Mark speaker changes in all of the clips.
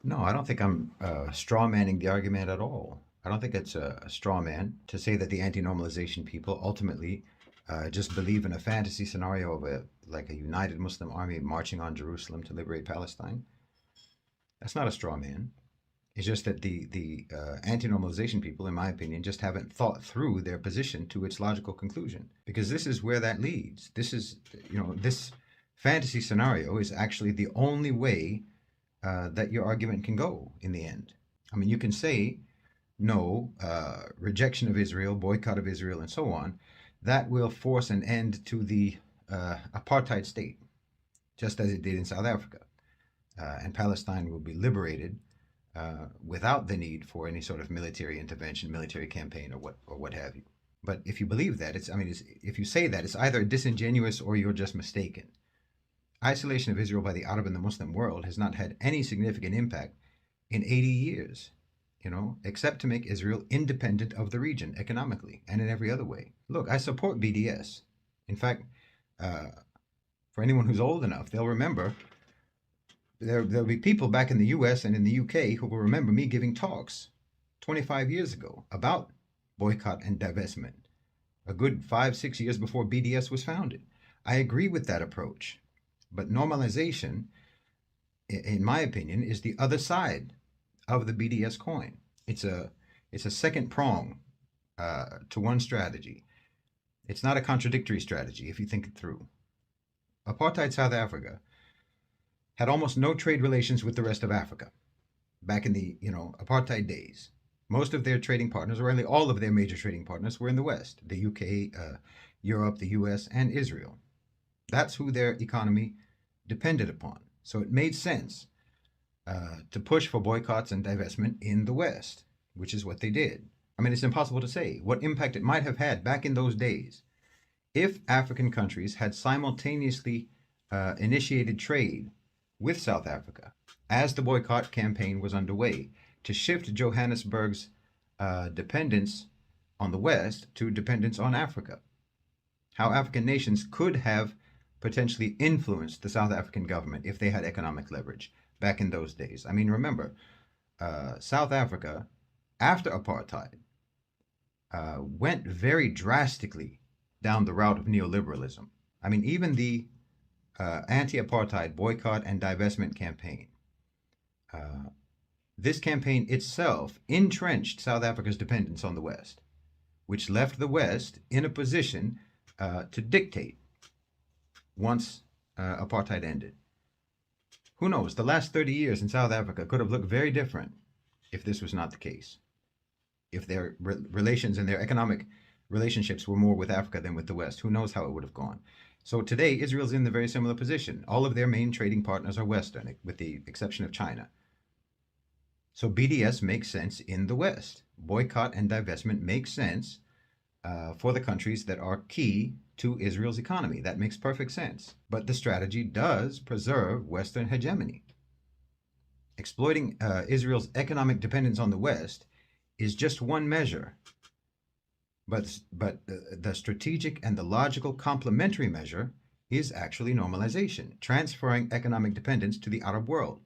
Speaker 1: No, I don't think I'm straw manning the argument at all. I don't think it's a straw man to say that the anti-normalization people ultimately just believe in a fantasy scenario of a united Muslim army marching on Jerusalem to liberate Palestine. That's not a straw man. It's just that the anti-normalization people, in my opinion, just haven't thought through their position to its logical conclusion. Because this is where that leads. This fantasy scenario is actually the only way that your argument can go in the end. I mean, you can say no, rejection of Israel, boycott of Israel, and so on. That will force an end to the apartheid state, just as it did in South Africa. And Palestine will be liberated without the need for any sort of military intervention, military campaign, or what have you. But if you believe that, if you say that, it's either disingenuous or you're just mistaken. Isolation of Israel by the Arab and the Muslim world has not had any significant impact in 80 years, except to make Israel independent of the region economically and in every other way. Look, I support BDS. In fact, for anyone who's old enough, they'll remember there'll be people back in the US and in the UK who will remember me giving talks 25 years ago about boycott and divestment, a good 5, 6 years before BDS was founded. I agree with that approach. But normalization, in my opinion, is the other side of the BDS coin. It's a second prong to one strategy. It's not a contradictory strategy if you think it through. Apartheid South Africa had almost no trade relations with the rest of Africa back in the apartheid days. Most of their trading partners, or really all of their major trading partners, were in the West: the UK, Europe, the US, and Israel. That's who their economy depended upon. So it made sense to push for boycotts and divestment in the West, which is what they did. I mean, it's impossible to say what impact it might have had back in those days if African countries had simultaneously initiated trade with South Africa as the boycott campaign was underway to shift Johannesburg's dependence on the West to dependence on Africa. How African nations could have potentially influenced the South African government if they had economic leverage back in those days. I mean, remember, South Africa, after apartheid, went very drastically down the route of neoliberalism. I mean, even the anti-apartheid boycott and divestment campaign, this campaign itself entrenched South Africa's dependence on the West, which left the West in a position to dictate once apartheid ended. Who knows? The last 30 years in South Africa could have looked very different if this was not the case. If their relations and their economic relationships were more with Africa than with the West, who knows how it would have gone. So today, Israel's in a very similar position. All of their main trading partners are Western, with the exception of China. So BDS makes sense in the West. Boycott and divestment makes sense for the countries that are key to Israel's economy. That makes perfect sense. But the strategy does preserve Western hegemony. Exploiting Israel's economic dependence on the West is just one measure. But the strategic and the logical complementary measure is actually normalization, transferring economic dependence to the Arab world.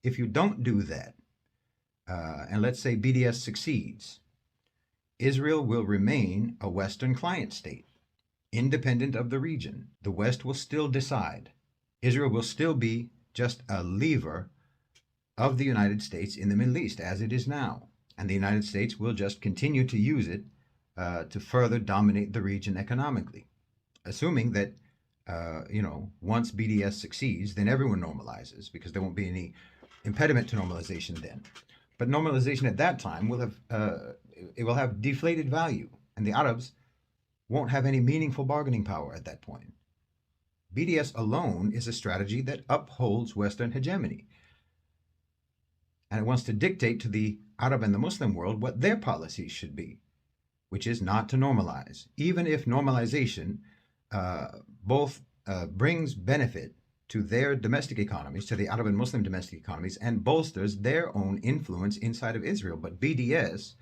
Speaker 1: If you don't do that, and let's say BDS succeeds, Israel will remain a Western client state, independent of the region. The West will still decide. Israel will still be just a lever of the United States in the Middle East, as it is now. And the United States will just continue to use it to further dominate the region economically, assuming that, once BDS succeeds, then everyone normalizes, because there won't be any impediment to normalization then. But normalization at that time will have deflated value, and the Arabs won't have any meaningful bargaining power at that point. BDS alone is a strategy that upholds Western hegemony, and it wants to dictate to the Arab and the Muslim world what their policies should be, which is not to normalize, even if normalization both brings benefit to their domestic economies, to the Arab and Muslim domestic economies, and bolsters their own influence inside of Israel. But BDS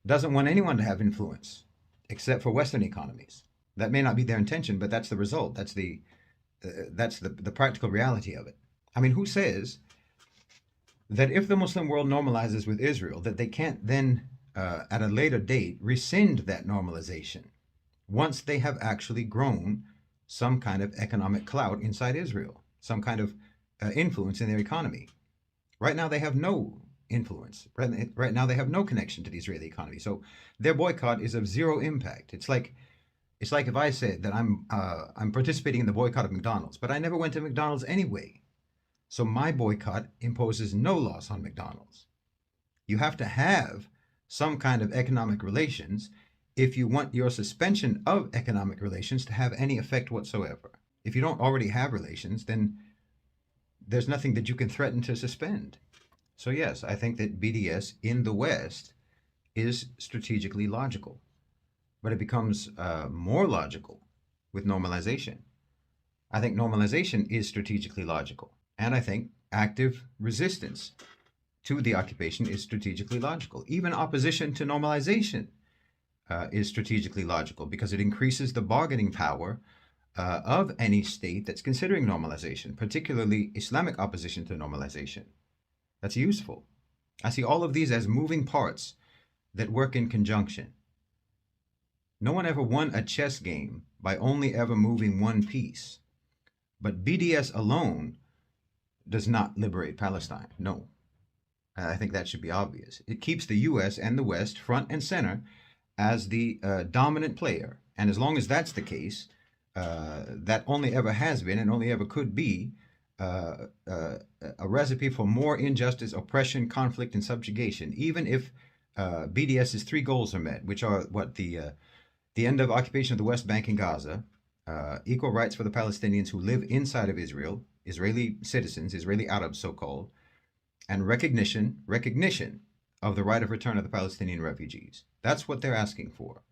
Speaker 1: doesn't want anyone to have influence except for Western economies. That may not be their intention, but that's the result. That's the practical reality of it. I mean, who says that if the Muslim world normalizes with Israel, that they can't then, at a later date, rescind that normalization once they have actually grown some kind of economic clout inside Israel, some kind of influence in their economy. Right now, they have no influence. Right now, they have no connection to the Israeli economy. So their boycott is of zero impact. It's like if I said that I'm participating in the boycott of McDonald's, but I never went to McDonald's anyway. So my boycott imposes no loss on McDonald's. You have to have some kind of economic relations if you want your suspension of economic relations to have any effect whatsoever. If you don't already have relations, then there's nothing that you can threaten to suspend. So yes, I think that BDS in the West is strategically logical, but it becomes more logical with normalization. I think normalization is strategically logical, and I think active resistance to the occupation is strategically logical. Even opposition to normalization is strategically logical because it increases the bargaining power of any state that's considering normalization, particularly Islamic opposition to normalization. That's useful. I see all of these as moving parts that work in conjunction. No one ever won a chess game by only ever moving one piece. But BDS alone does not liberate Palestine. No. I think that should be obvious. It keeps the US and the West front and center as the dominant player. And as long as that's the case, that only ever has been and only ever could be a recipe for more injustice, oppression, conflict, and subjugation, even if BDS's three goals are met, which are what the end of occupation of the West Bank and Gaza, equal rights for the Palestinians who live inside of Israel, Israeli citizens, Israeli Arabs so-called, and recognition of the right of return of the Palestinian refugees. That's what they're asking for.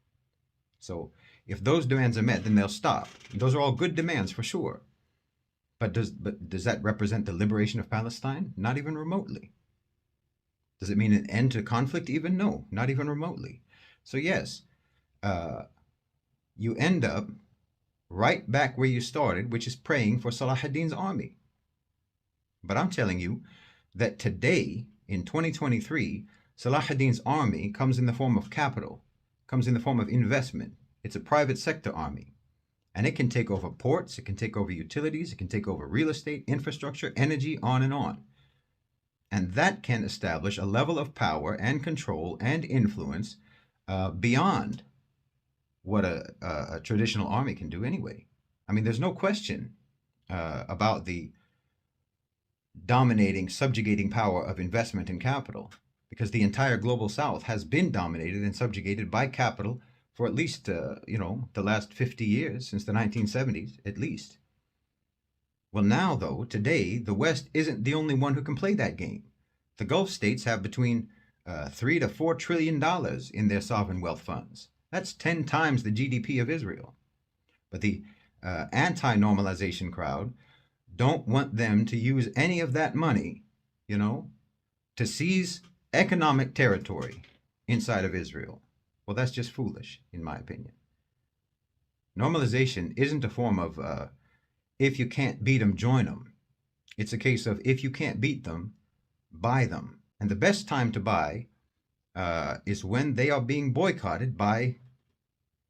Speaker 1: So if those demands are met, then they'll stop. Those are all good demands for sure. But does that represent the liberation of Palestine? Not even remotely. Does it mean an end to conflict even? No, not even remotely. So yes, you end up right back where you started, which is praying for Salah ad-Din's army. But I'm telling you that today, in 2023, Salah ad-Din's army comes in the form of capital, comes in the form of investment. It's a private sector army. And it can take over ports, it can take over utilities, it can take over real estate, infrastructure, energy, on and on. And that can establish a level of power and control and influence beyond what a traditional army can do anyway. I mean, there's no question about the dominating, subjugating power of investment and capital, because the entire global South has been dominated and subjugated by capital for at least, the last 50 years, since the 1970s, at least. Well, now, though, today, the West isn't the only one who can play that game. The Gulf states have between $3 to $4 trillion in their sovereign wealth funds. That's 10 times the GDP of Israel. But the anti-normalization crowd don't want them to use any of that money, to seize economic territory inside of Israel. Well, that's just foolish, in my opinion. Normalization isn't a form of if you can't beat them, join them. It's a case of if you can't beat them, buy them. And the best time to buy is when they are being boycotted by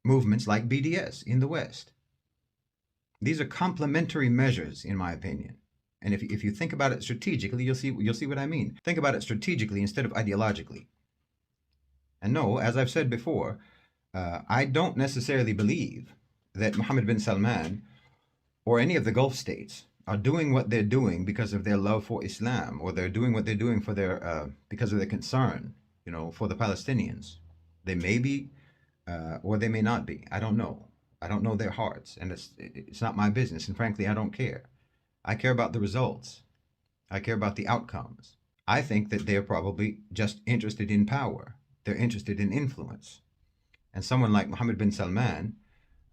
Speaker 1: movements like BDS in the West. These are complementary measures, in my opinion. And if you think about it strategically, you'll see what I mean. Think about it strategically instead of ideologically. And no, as I've said before, I don't necessarily believe that Mohammed bin Salman or any of the Gulf states are doing what they're doing because of their love for Islam, or they're doing what they're doing for because of their concern, for the Palestinians. They may be, or they may not be. I don't know. I don't know their hearts, and it's not my business. And frankly, I don't care. I care about the results. I care about the outcomes. I think that they're probably just interested in power. They're interested in influence. And someone like Mohammed bin Salman,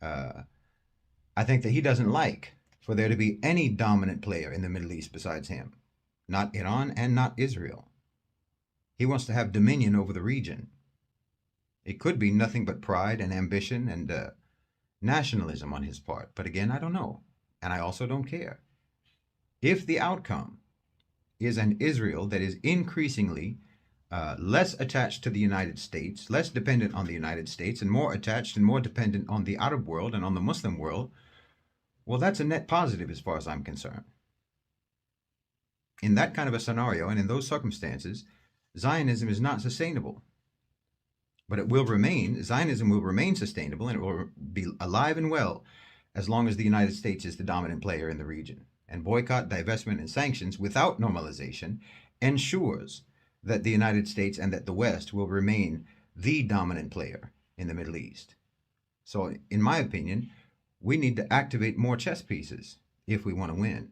Speaker 1: I think that he doesn't like for there to be any dominant player in the Middle East besides him. Not Iran and not Israel. He wants to have dominion over the region. It could be nothing but pride and ambition and nationalism on his part. But again, I don't know. And I also don't care. If the outcome is an Israel that is increasingly less attached to the United States, less dependent on the United States, and more attached and more dependent on the Arab world and on the Muslim world, well, that's a net positive as far as I'm concerned. In that kind of a scenario and in those circumstances, Zionism is not sustainable. But it will remain, Zionism will remain sustainable, and it will be alive and well as long as the United States is the dominant player in the region. And boycott, divestment, and sanctions without normalization ensures that the United States and that the West will remain the dominant player in the Middle East. So, in my opinion, we need to activate more chess pieces if we want to win.